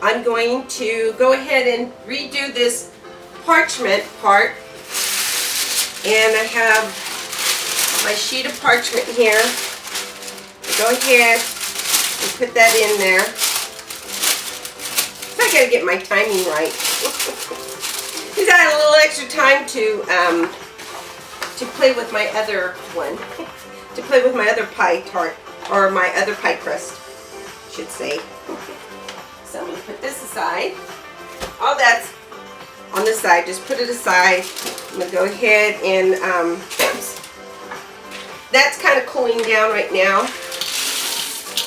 I'm going to go ahead and redo this parchment part. And I have my sheet of parchment here. Go ahead and put that in there. I gotta get my timing right. Because I had a little extra time to play with my other one. To play with my other pie tart, or my other pie crust, I should say. So I'm going to put this aside. All that's on the side, just put it aside. I'm going to go ahead and, oops. That's kind of cooling down right now.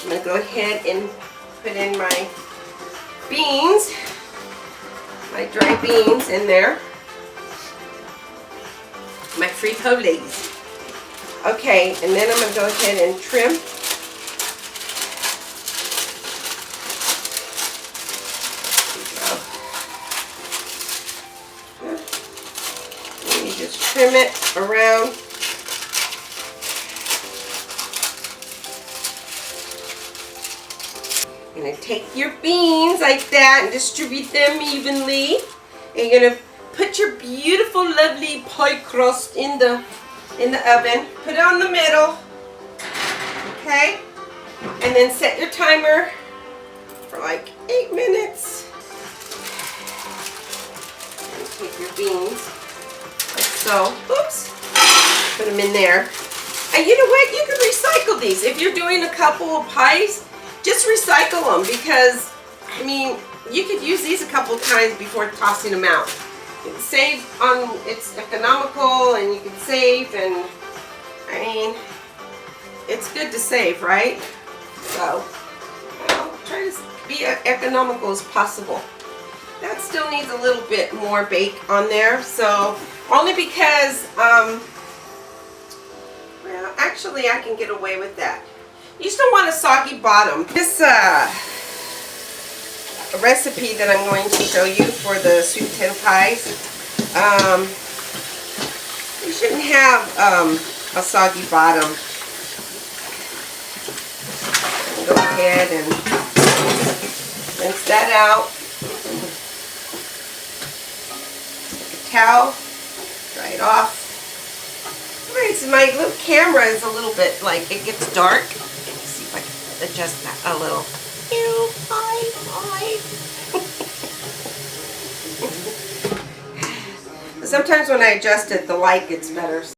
I'm going to go ahead and put in my beans, my dry beans in there. My frijoles. Okay, and then I'm going to go ahead and trim. Let me just trim it around. You're going to take your beans like that and distribute them evenly. And you're going to put your beautiful, lovely pie crust in the oven. Put it on the middle. Okay? And then set your timer for like 8 minutes. And take your beans like so. Oops. Put them in there. And you know what? You can recycle these. If you're doing a couple of pies, just recycle them because, I mean, you could use these a couple of times before tossing them out. You can save on, it's economical and you can save, and I mean, it's good to save, right? So, I'll try to be as economical as possible. That still needs a little bit more bake on there, so only because, well, actually I can get away with that. You still want a soggy bottom. This recipe that I'm going to show you for the sweet potato pies, you shouldn't have a soggy bottom. Go ahead and rinse that out. Take a towel, dry it off. Alright, so my little camera is a little bit like, it gets dark. Let's see if I can adjust that a little. Sometimes when I adjust it, the light gets better.